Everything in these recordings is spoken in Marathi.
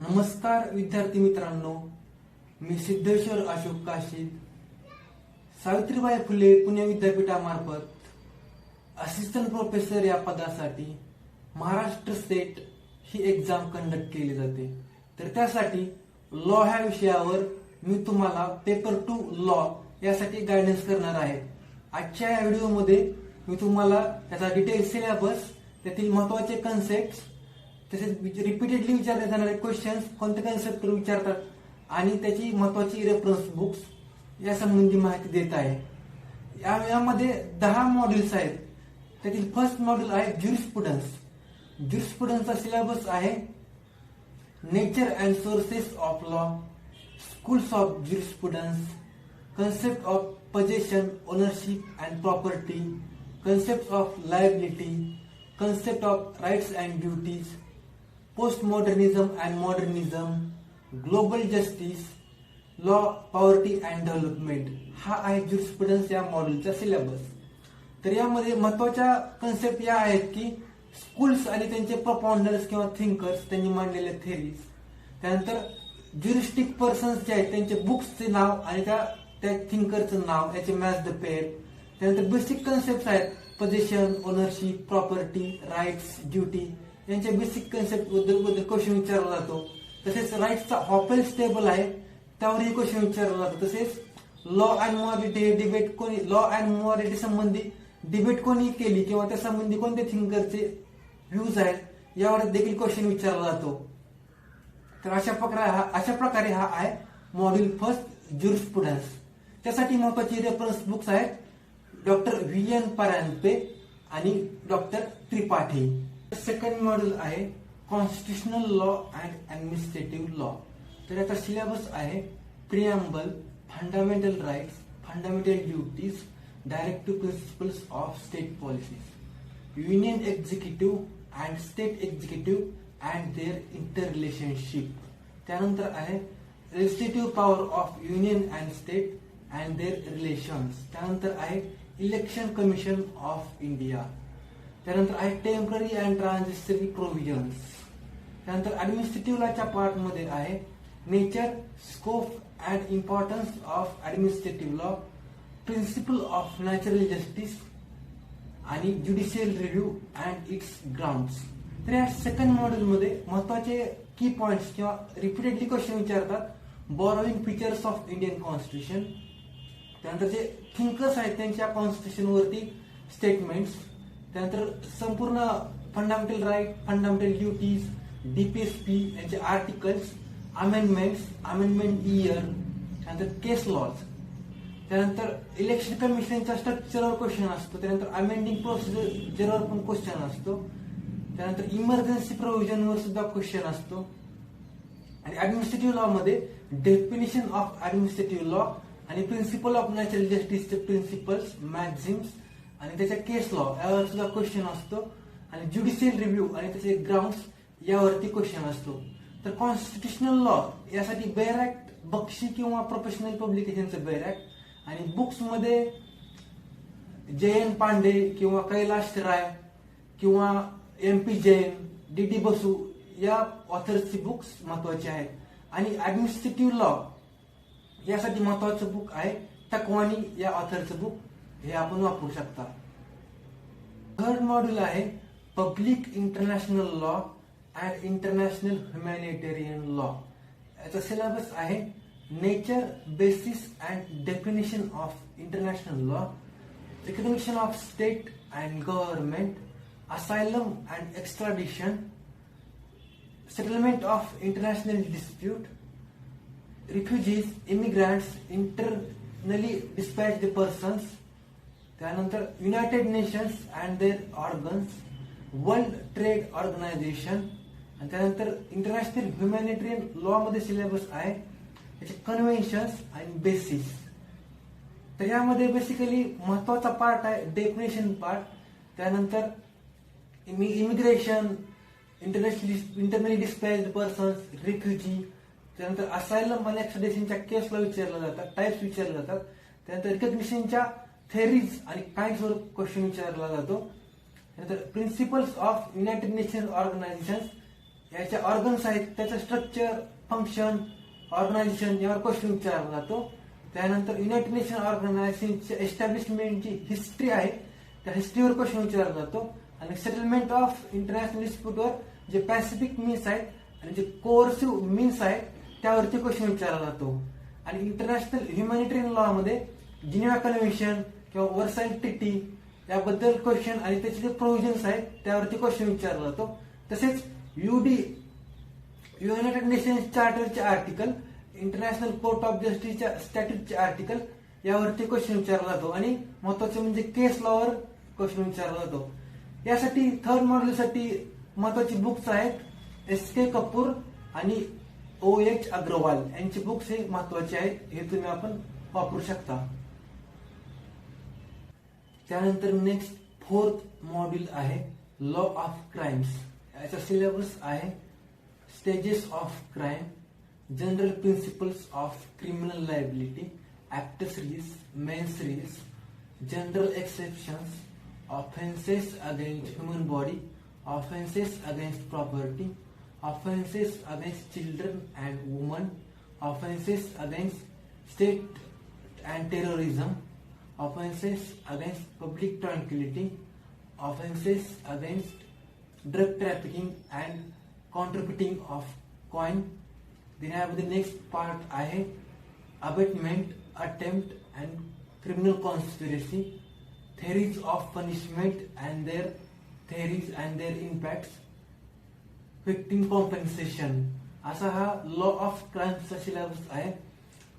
नमस्कार विद्यार्थी मित्रांनो, मी सिद्धेश्वर अशोक काशीद, सावित्रीबाई फुले पुणे विद्यापीठामार्फत असिस्टंट प्रोफेसर या पदासाठी महाराष्ट्र स्टेट ही एक्झाम कंडक्ट केली जाते. तर त्यासाठी लॉ ह्या विषयावर मी तुम्हाला पेपर 2 लॉ यासाठी गायडन्स करणार आहे. आजच्या या व्हिडिओमध्ये मी तुम्हाला त्याचा डिटेल सिलेबस, त्यातील महत्वाचे कन्सेप्ट, तसेच रिपीटेडली विचारले जाणारे क्वेश्चन्स, कोणते कन्सेप्ट विचारतात आणि त्याची महत्वाची रेफरन्स बुक्स या संबंधी माहिती देत आहे. यामध्ये 10 मॉड्यूल्स आहेत. त्यातील फर्स्ट मॉड्यूल आहे ज्युरिस्प्रुडन्स. ज्युरिस्प्रुडन्सचा सिलेबस आहे nature and sources of law, schools of jurisprudence, concept of possession, ownership and property, concepts of liability, concept of rights and duties, postmodernism and modernism, global justice, law, poverty and development. हा आहे ज्युरिस्प्रुडन्स या मॉड्यूलचा सिलेबस. तर यामध्ये महत्वाच्या कन्सेप्ट या आहेत की स्कूल्स आणि त्यांचे प्रपोंडर्स किंवा थिंकर्स, त्यांनी मांडलेल्या थेरीज, त्यानंतर ज्युरिस्टिक पर्सन्स जे आहेत त्यांचे बुक्सचे नाव आणि त्या थिंकरचं नाव, याचे मॅच द पेअर. त्यानंतर बेसिक कन्सेप्ट आहेत पोझेशन, ओनरशिप, प्रॉपर्टी, राईट्स, ड्युटी, यांच्या बेसिक कन्सेप्ट बद्दल क्वेश्चन विचारला जातो. तसेच राईट्सचा हॉपेल्स टेबल आहे, त्यावरही क्वेश्चन विचारला जातो. तसेच लॉ अँड मॉरॅलिटी डिबेट कोणी, लॉ अँड मॉरॅलिटी संबंधी डिबेट कोणी केली किंवा त्या संबंधी कोणत्या थिंकरचे व्ह्यूज आहेत यावर देखील क्वेश्चन विचारला जातो. तर अशा प्रकारे हा आहे मॉड्यूल फर्स्ट ज्युरिस्प्रुडन्स. त्यासाठी महत्वाची रेफरन्स बुक्स आहेत डॉक्टर व्ही.एन. परांजपे आणि डॉक्टर त्रिपाठी. सेकंड मॉड्यूल आहे constitutional law and administrative law. तर याचा सिलेबस आहे preamble, fundamental rights, fundamental duties, directive principles of state policies, union executive and state executive and their inter relationship. त्यानंतर आहे legislative power of union and state and their relations. त्यानंतर आहे इलेक्शन कमिशन ऑफ इंडिया. त्यानंतर आहे टेम्पररी अँड ट्रान्झिटरी प्रोव्हिजन्स. त्यानंतर ऍडमिनिस्ट्रेटिव्ह लॉच्या पार्ट मध्ये आहे nature, scope and importance of administrative law, principle of natural justice आणि judicial review and its grounds. तर या सेकंड मॉड्यूल मध्ये महत्वाचे की पॉइंट्स किंवा रिपीटेडली क्वेश्चन विचारतात. Borrowing features of Indian constitution, त्यानंतर जे थिंकर्स आहेत त्यांच्या कॉन्स्टिट्यूशन वरती स्टेटमेंट्स, त्यानंतर संपूर्ण fundamental right, fundamental duties, DPSP यांचे आर्टिकल्स, अमेंडमेंट्स, अमेंडमेंट इयर, त्यानंतर केस लॉज, त्यानंतर इलेक्शन कमिशनच्या स्ट्रक्चरवर क्वेश्चन असतो, त्यानंतर अमेंडिंग प्रोसिजरवर पण क्वेश्चन असतो, त्यानंतर इमर्जन्सी प्रोव्हिजनवर सुद्धा क्वेश्चन असतो. आणि ऍडमिनिस्ट्रेटिव्ह लॉ मध्ये डेफिनेशन ऑफ ऍडमिनिस्ट्रेटिव्ह लॉ आणि प्रिन्सिपल ऑफ नॅचरल जस्टिसचे प्रिन्सिपल्स, मॅक्झिम्स आणि त्याच्या केस लॉ यावर सुद्धा क्वेश्चन असतो. आणि ज्युडिशियल रिव्ह्यू आणि त्याचे ग्राउंड्स यावरती क्वेश्चन असतो. तर कॉन्स्टिट्युशनल लॉ यासाठी बेअर ऍक्ट, बक्षी किंवा प्रोफेशनल पब्लिकेशनचं बेअर ऍक्ट, आणि बुक्स मध्ये जयंत पांडे किंवा कैलाश राय किंवा MP जैन, D.D. बसू या ऑथर्सची बुक्स महत्वाची आहेत. आणि ऍडमिनिस्ट्रेटिव्ह लॉ यासाठी महत्वाचं बुक आहे टकवानी या ऑथरचं बुक, हे आपण वापरू शकता. थर्ड मॉड्यूल आहे public international law and international humanitarian law. याचा सिलेबस आहे nature, basis and definition of international law, recognition of state and government, asylum and extradition, settlement of international dispute, refugees, immigrants, internally displaced persons, त्यानंतर United Nations and their organs, World Trade Organization, आणि त्यानंतर इंटरनॅशनल ह्युमॅनिटेरियन लॉ मध्ये सिलेबस आहे त्याचे कन्व्हेन्शन्स आणि बेसिस. तर यामध्ये बेसिकली महत्वाचा पार्ट आहे डेफिनेशन पार्ट, त्यानंतर immigration, internally displaced persons, refugee, त्यानंतर असायलम आणि एक्सट्रॅडिशनच्या केसला विचारल्या जातात, टाइप्स विचारले जातात. त्यानंतर रिकग्निशनच्या थेरीज आणि काइंड्सवर क्वेश्चन विचारला जातो. त्यानंतर principles of United Nations Organization याच्या ऑर्गन्स आहेत, त्याचं स्ट्रक्चर, फंक्शन, ऑर्गनायझेशन यावर क्वेश्चन विचारला जातो. त्यानंतर युनायटेड नेशन ऑर्गनायझेशनची एस्टॅब्लिशमेंटची हिस्ट्री आहे, त्या हिस्ट्रीवर क्वेश्चन विचारला जातो. आणि सेटलमेंट ऑफ इंटरनॅशनल डिस्प्यूटवर जे पॅसिफिक मीन्स आहेत आणि जे कोअर्सिव्ह मीन्स आहेत त्यावरती क्वेश्चन विचारला जातो. आणि इंटरनॅशनल ह्युमॅनिटेरियन लॉ मध्ये जिनेव्हा कन्व्हेन्शन किंवा वर्साईल ट्रिटी याबद्दल क्वेश्चन आणि त्याचे जे प्रोव्हिजन्स आहेत त्यावरती क्वेश्चन विचारला जातो. तसेच युनायटेड नेशन्स चार्टरचे आर्टिकल, इंटरनॅशनल कोर्ट ऑफ जस्टिसच्या स्टॅट्यूटचे आर्टिकल यावरती क्वेश्चन विचारला जातो. आणि महत्वाचे म्हणजे केस लॉवर क्वेश्चन विचारला जातो. यासाठी थर्ड मॉड्यूलसाठी महत्वाची बुक्स आहेत SK कपूर आणि OH अग्रवाल यांची बुक्स हे महत्वाचे आहेत, हे तुम्ही आपण वापरू शकता. त्यानंतर नेक्स्ट फोर्थ मॉड्यूल आहे लॉ ऑफ क्राइम्स. याचा सिलेबस आहे stages of crime, general principles of criminal liability, actus reus, mens रिस्क, general exceptions, offences against human body, offences against property, offenses against children and women, offenses against state and terrorism, offenses against public tranquility, offenses against drug trafficking and counterfeiting of coin. Then I have the next part आहे abatement, attempt and criminal conspiracy, theories of punishment and their theories and their impacts, victim compensation. असा हा लॉ ऑफ क्राईमचा सिलेबस आहे.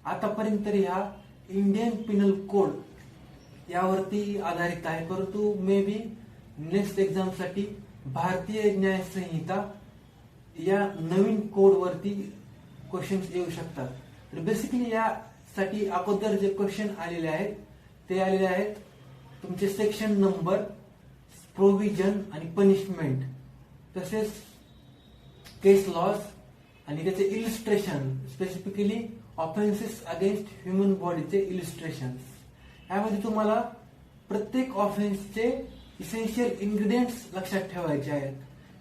आतापर्यंत तरी हा इंडियन पिनल कोड यावरती आधारित आहे, परंतु मे बी नेक्स्ट एक्झाम साठी भारतीय न्याय संहिता या नवीन कोड वरती क्वेश्चन्स येऊ शकतात. तर बेसिकली यासाठी अगोदर जे क्वेश्चन आलेले आहेत ते आलेले आहेत तुमचे सेक्शन नंबर, प्रोव्हिजन आणि पनिशमेंट, तसेच केस लॉज आणि त्याचे illustration, specifically offences against human बॉडीचे इलिस्ट्रेशन. यामध्ये तुम्हाला प्रत्येक ऑफेन्सचे इसेन्शियल इन्ग्रेडियंट्स लक्षात ठेवायचे आहेत.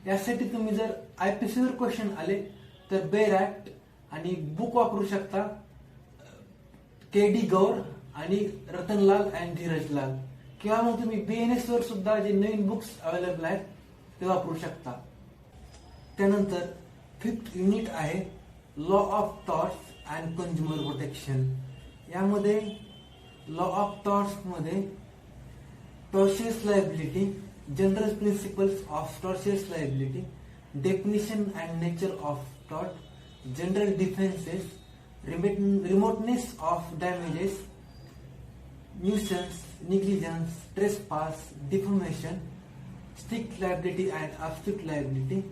यासाठी तुम्ही जर IPC वर क्वेश्चन आले तर बेर ऍक्ट आणि बुक वापरू शकता KD गौर आणि रतनलाल अँड धीरजलाल, किंवा मग तुम्ही BNS वर सुद्धा जे नवीन बुक्स अवेलेबल आहेत ते वापरू शकता. त्यानंतर फिफ्थ युनिट आहे law of torts and consumer protection. यामध्ये लॉ ऑफ टॉर्ट्स मध्ये tortious liability, general principles of tortious liability, definition and nature of tort, general defences, remoteness of damages, nuisance, negligence, trespass, deformation, strict liability and absolute liability,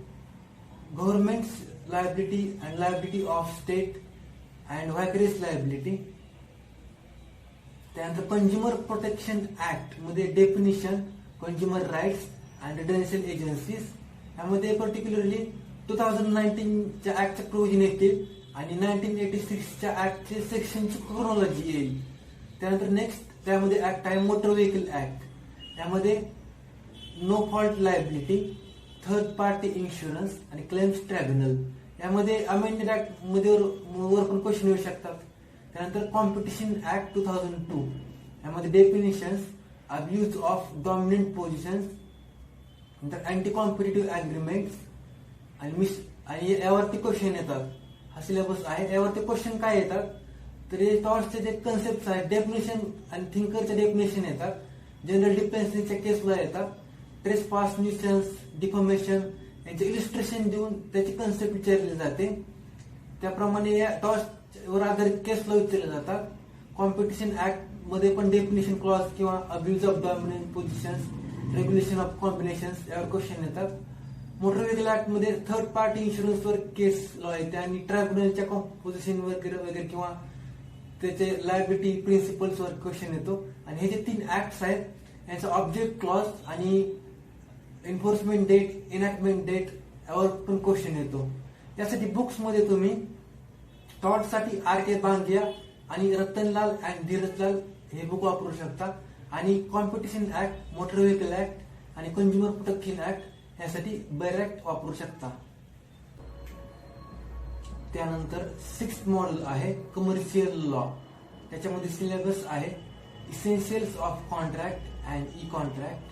government's liability and liability of state and vicarious liability. त्यानंतर कंझ्युमर प्रोटेक्शन ऍक्ट मध्ये definition, consumer rights and residential agencies. यामध्ये पर्टिक्युलरली 2019च्या ऍक्टचे प्रोव्हिजन येतील आणि 1986च्या ऍक्टचे सेक्शनची क्रोनॉलॉजी येईल. त्यानंतर नेक्स्ट त्यामध्ये ऍक्ट आहे मोटर व्हेकल ऍक्ट. यामध्ये no fault liability, third party insurance आणि क्लेम्स ट्रायब्युनल. यामध्ये अमेंडेड ऍक्ट मध्ये वर पण क्वेश्चन येऊ शकतात. त्यानंतर कॉम्पिटिशन ऍक्ट 2002, यामध्ये definitions, abuse of dominant positions, नंतर अँटी कॉम्पिटिटिव्ह अग्रीमेंट्स आणि यावरती क्वेश्चन येतात. हा सिलेबस आहे. यावरती क्वेश्चन काय येतात तर टॉर्चचे जे कन्सेप्ट आहेत, डेफिनेशन आणि थिंकरचे डेफिनेशन येतात, जनरल डिफेन्सच्या केसला येतात, ट्रेसपास, न्यूसन्स, डिफॉर्मेशन यांचे इलिस्ट्रेशन देऊन त्याची कन्सेप्ट विचारली जाते. त्याप्रमाणे या टॉर्च वर आधारित केस लॉ विचारले जातात. कॉम्पिटिशन ऍक्ट मध्ये पण डेफिनेशन क्लॉज किंवा abuse of dominant positions, regulation of combinations यावर क्वेश्चन येतात. मोटर व्हेकल ऍक्ट मध्ये थर्ड पार्टी इन्शुरन्स वर केस लॉ येते आणि ट्रायब्युनलच्या कॉम्पोजिशन वगैरे वगैरे किंवा त्याचे लायबिलिटी प्रिन्सिपल्स वर क्वेश्चन येतो. आणि हे जे 3 ऍक्ट्स आहेत यांचा ऑब्जेक्ट क्लॉज आणि एन्फोर्समेंट डेट, इनॅक्टमेंट डेट यावर पण क्वेश्चन येतो. यासाठी बुक्स मध्ये तुम्ही टॉर्ट साठी RK बांगिया आणि रतनलाल अँड धीरजलाल हे बुक वापरू शकता. आणि competition act, motor vehicle act आणि कंझ्युमर प्रोटेक्शन ऍक्ट यासाठी बेर ऍक्ट वापरू शकता. त्यानंतर 6th मॉड्यूल आहे कमर्शियल लॉ. त्याच्यामध्ये सिलेबस आहे essentials of contract and E contract.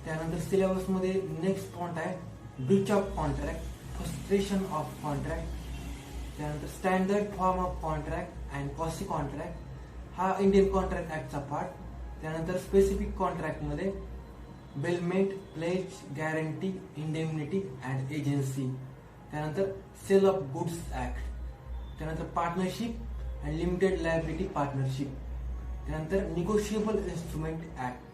त्यानंतर सिलेबस मध्ये नेक्स्ट पॉइंट आहे breach of contract, frustration of contract. त्यानंतर standard form of contract and quasi contract, हा इंडियन कॉन्ट्रॅक्ट ऍक्टचा पार्ट. त्यानंतर स्पेसिफिक कॉन्ट्रॅक्ट मध्ये bailment, pledge, guarantee, indemnity and agency. त्यानंतर सेल ऑफ गुड्स ऍक्ट. त्यानंतर partnership and limited liability partnership. त्यानंतर निगोशिएबल इन्स्ट्रुमेंट ऍक्ट.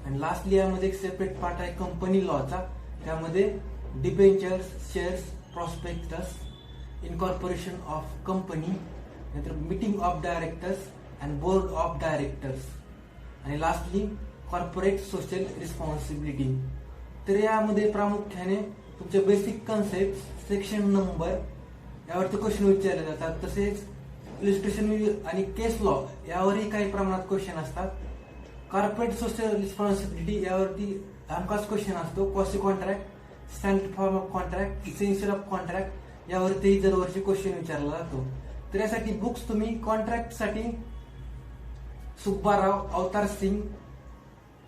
आणि लास्टली यामध्ये एक सेपरेट पार्ट आहे कंपनी लॉचा. त्यामध्ये debentures, shares, prospectus, incorporation of company, नंतर meeting of directors and board of directors, आणि लास्टली कॉर्पोरेट सोशल रिस्पॉन्सिबिलिटी. तर यामध्ये प्रामुख्याने तुमचे बेसिक कन्सेप्ट, सेक्शन नंबर यावरती क्वेश्चन विचारले जातात. तसेच इलिस्ट्रेशन आणि केस लॉ यावरही काही प्रमाणात क्वेश्चन असतात. कॉर्पोरेट सोशल रिस्पॉन्सिबिलिटी यावरती हमखास क्वेश्चन असतो. Quasi contract, standard form of contract, essential of contract यावरती दरवर्षी क्वेश्चन विचारला जातो. तर यासाठी बुक्स तुम्ही कॉन्ट्रॅक्ट साठी सुब्बाराव, अवतार सिंग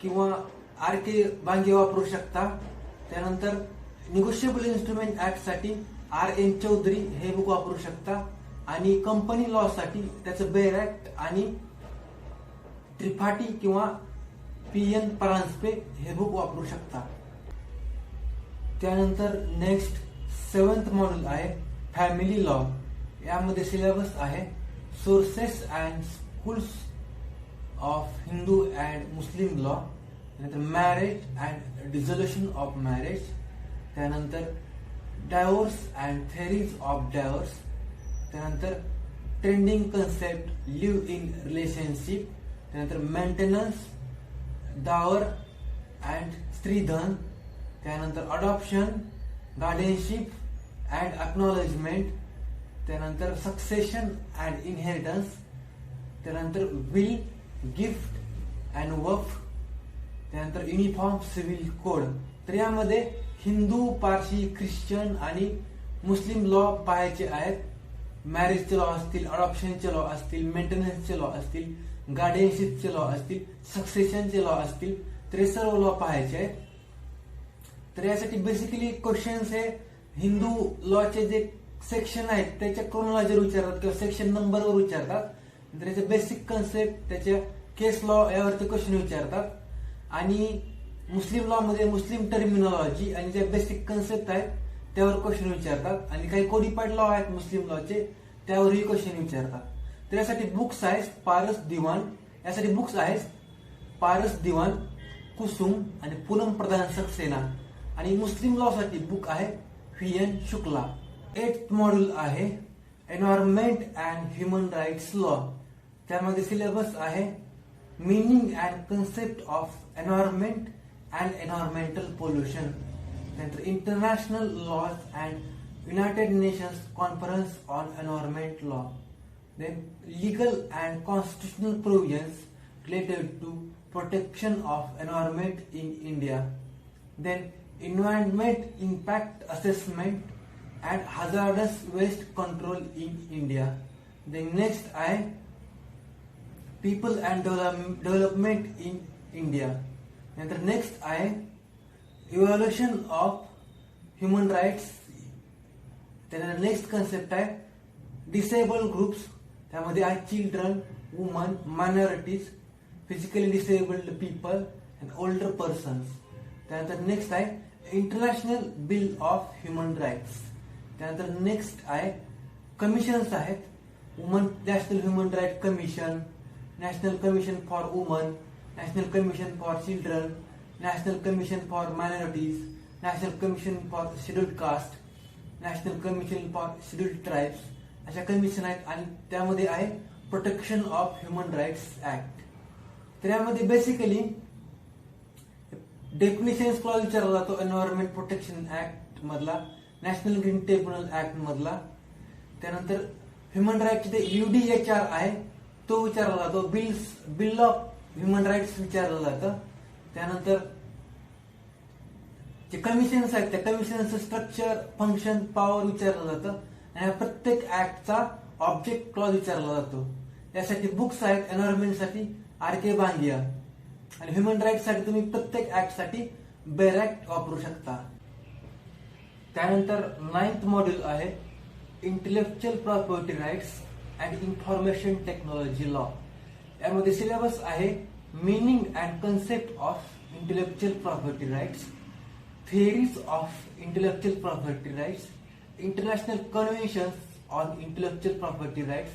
किंवा RK बांगे वापरू शकता. त्यानंतर निगोशिएबल इन्स्ट्रुमेंट ऍक्ट साठी RN चौधरी हे बुक वापरू शकता. आणि कंपनी लॉ साठी त्याचं बेर ऍक्ट आणि त्रिपाठी किंवा PN परांजपे हे बुक वापरू शकता. त्यानंतर नेक्स्ट 7th मॉड्यूल आहे फॅमिली लॉ. यामध्ये सिलेबस आहे sources and schools of Hindu and Muslim law. त्यानंतर marriage and dissolution of marriage. त्यानंतर divorce and theories of divorce. त्यानंतर trending concept live in relationship. त्यानंतर मेंटेनन्स, डावर अँड स्त्रीधन. त्यानंतर अडॉप्शन, गार्डियनशिप अँड अक्नॉलेजमेंट. त्यानंतर सक्सेशन अँड इनहेरिटन्स. त्यानंतर विल, गिफ्ट अँड वफ. त्यानंतर युनिफॉर्म सिव्हिल कोड. तर यामध्ये हिंदू, पारशी, ख्रिश्चन आणि मुस्लिम लॉ पाहायचे आहेत. मॅरेजचे लॉ असतील, अडॉप्शनचे लॉ असतील, मेंटेनन्सचे लॉ असतील, गार्डियनशिपचे लॉ असतील, सक्सेशनचे लॉ असतील, तर हे सर्व लॉ पाहायचे आहेत. तर यासाठी बेसिकली क्वेश्चन्स हे हिंदू लॉचे जे सेक्शन आहेत त्याच्या क्रोनॉलॉजीवर विचारतात किंवा सेक्शन नंबरवर विचारतात. त्याचे बेसिक कन्सेप्ट, त्याच्या केस लॉ यावरती क्वेश्चन विचारतात. आणि मुस्लिम लॉ मध्ये मुस्लिम टर्मिनॉलॉजी आणि जे बेसिक कन्सेप्ट आहेत त्यावर क्वेश्चन विचारतात. आणि काही कोडिफाईड लॉ आहेत मुस्लिम लॉचे त्यावरही क्वेश्चन विचारतात. तर यासाठी बुक्स आहेत पारस दिवान. यासाठी बुक्स आहेत पारस दिवान, कुसुम आणि पूनम प्रधान सक्सेना. आणि मुस्लिम लॉ साठी बुक आहे VN शुक्ला. 8th मॉड्यूल आहे environment and human rights law. त्यामध्ये सिलेबस आहे meaning and concept of environment and environmental pollution. त्यानंतर international laws and united nations conference on environment law. Then legal and constitutional provisions related to protection of environment in India. Then environment impact assessment and hazardous waste control in India. Then next I people and development in India. And the next I evaluation of human rights. Then the next concept I disabled groups. त्यामध्ये आहे children, women, minorities, physically disabled people and older persons. त्यानंतर नेक्स्ट आहे international bill of human rights. त्यानंतर नेक्स्ट आहे कमिशन्स आहेत women national human right commission, national commission for women, national commission for children, national commission for minorities, national commission for scheduled caste, national commission for scheduled tribes. अशा कमिशन आहेत. आणि त्यामध्ये आहे protection of human rights act. तर यामध्ये बेसिकली डेफिनेशन्स क्लॉज विचारला जातो एन्व्हायरमेंट प्रोटेक्शन ऍक्ट मधला, नॅशनल ग्रीन ट्रिब्युनल ऍक्ट मधला. त्यानंतर ह्युमन राईटचे ते UDHR आहे तो विचारला जातो. बिल ऑफ ह्युमन राईट्स विचारलं जातं. त्यानंतर जे कमिशन्स आहेत त्या कमिशनचं स्ट्रक्चर, फंक्शन, पॉवर विचारलं जातं आणि प्रत्येक ऍक्टचा ऑब्जेक्ट क्लॉज विचारला जातो. यासाठी बुक्स आहेत. एन्व्हायरमेंटसाठी RK बांगिया आणि ह्युमन राईट साठी तुम्ही प्रत्येक ऍक्ट साठी बेर ऍक्ट वापरू शकता. त्यानंतर 9th मॉड्यूल आहे intellectual property rights and information technology law. यामध्ये सिलेबस आहे meaning and concept of intellectual property rights, theories of intellectual property rights, international conventions on intellectual property rights,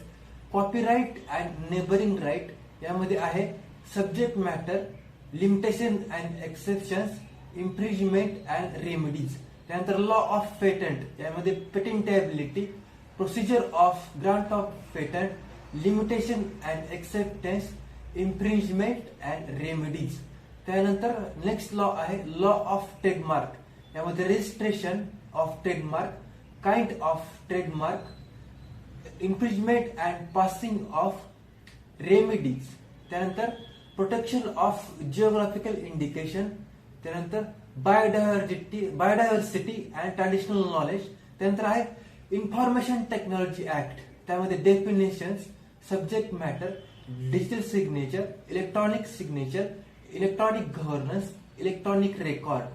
copyright and neighbouring right. यामध्ये आहे subject matter, limitation and exceptions, infringement and remedies. त्यानंतर लॉ ऑफ पेटंट. यामध्ये patentability, procedure of grant of patent, limitation and acceptance, infringement and remedies. त्यानंतर नेक्स्ट लॉ आहे लॉ ऑफ ट्रेडमार्क. यामध्ये registration of trademark, kind of trademark, infringement and passing of remedies. त्यानंतर प्रोटेक्शन ऑफ जिओग्राफिकल इंडिकेशन. त्यानंतर बायोडायव्हर्सिटी अँड ट्रॅडिशनल नॉलेज. त्यानंतर आहे इन्फॉर्मेशन टेक्नॉलॉजी ऍक्ट. त्यामध्ये definitions, subject matter, digital signature, electronic signature, electronic governance, electronic record.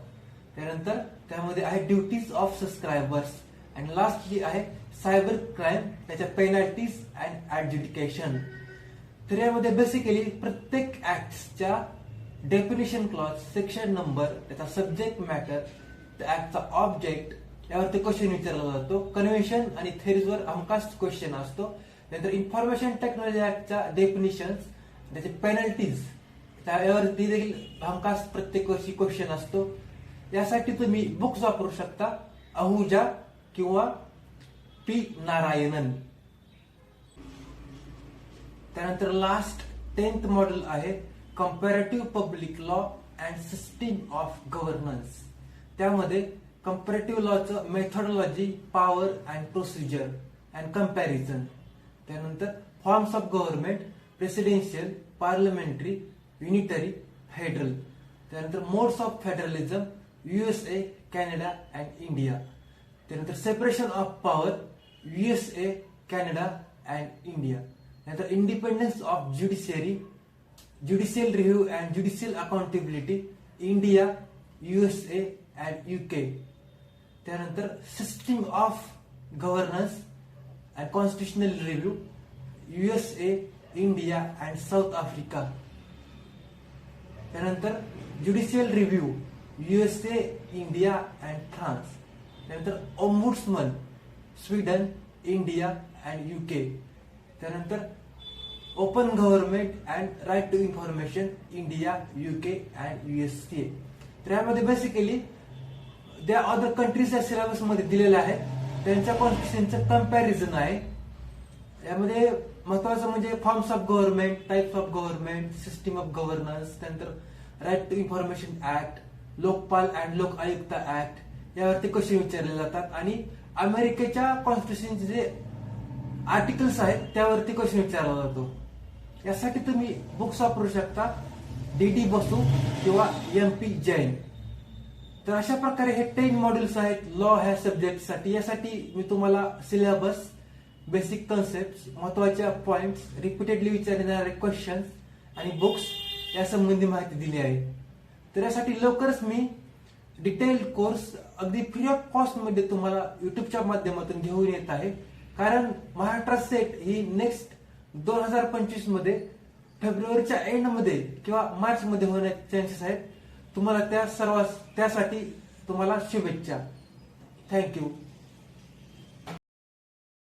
त्यानंतर त्यामध्ये आहे ड्युटीज ऑफ सबस्क्रायबर्स आणि लास्टली आहे सायबर क्राईम, त्याच्या पेनल्टीज अँड ऍडज्युडिकेशन. तर यामध्ये बेसिकली प्रत्येक ऍक्टच्या डेफिनेशन क्लॉज, सेक्शन नंबर, त्याचा सब्जेक्ट मॅटर, त्या ऍक्टचा ऑब्जेक्ट यावरती क्वेश्चन विचारला जातो. कन्व्हेन्शन आणि थेरीजवर हमखास क्वेश्चन असतो. त्यानंतर इन्फॉर्मेशन टेक्नॉलॉजी ऍक्टच्या डेफिनेशन्स, त्याचे पेनल्टीज त्यावरती देखील हमखास प्रत्येक वर्षी क्वेश्चन असतो. यासाठी तुम्ही बुक्स वापरू शकता, अहुजा किंवा P. नारायणन. त्यानंतर लास्ट 10th मॉड्यूल आहे comparative public law and system of governance. त्यामध्ये कंपॅरेटिव्ह लॉचं methodology, power and procedure and comparison. त्यानंतर forms of government, presidential, parliamentary, unitary, federal. त्यानंतर modes of federalism, USA, Canada and India. त्यानंतर separation of power, USA, Canada and India. त्यानंतर independence of judiciary, judicial review and judicial accountability, India, USA and UK. त्यानंतर system of governance and constitutional review, USA, India and South Africa. त्यानंतर judicial review, USA, India and France. त्यानंतर ombudsman, Sweden, India and UK. त्यानंतर open government and right to information, India, UK and USA. तर यामध्ये बेसिकली त्या अदर कंट्रीज या सिलेबस मध्ये दिलेल्या आहेत, त्यांच्या कॉन्स्टिट्यूशनचं कंपॅरिझन आहे. यामध्ये महत्वाचं म्हणजे forms of government, types of government, system of governance, त्यानंतर right to information act, Lokpal and Lokayukta act यावरती क्वेश्चन विचारले जातात. आणि अमेरिकेच्या कॉन्स्टिट्यूशनचे जे आर्टिकल्स आहेत त्यावरती क्वेश्चन विचारला जातो. यासाठी तुम्ही बुक्स वापरू शकता, DD बसू किंवा MP जैन. तर अशा प्रकारे हे 10 मॉड्यूल्स आहेत लॉ ह्या सब्जेक्ट साठी. यासाठी मी तुम्हाला सिलेबस, बेसिक कन्सेप्ट, महत्वाच्या पॉइंट्स, रिपीटेडली विचारणारे क्वेश्चन्स आणि बुक्स या संबंधी माहिती दिली आहे. तर यासाठी लवकरच मी डिटेल्ड कोर्स अगदी फ्री ऑफ कॉस्ट मध्ये तुम्हाला युट्यूबच्या माध्यमातून घेऊन येत आहे. कारण महाराष्ट्र सेट ही नेक्स्ट 2025 मध्ये फेब्रुवारीच्या एंड मध्ये किंवा मार्च मध्ये होण्याचे चान्सेस आहेत. तुम्हाला त्यासाठी तुम्हाला शुभेच्छा. थँक्यू.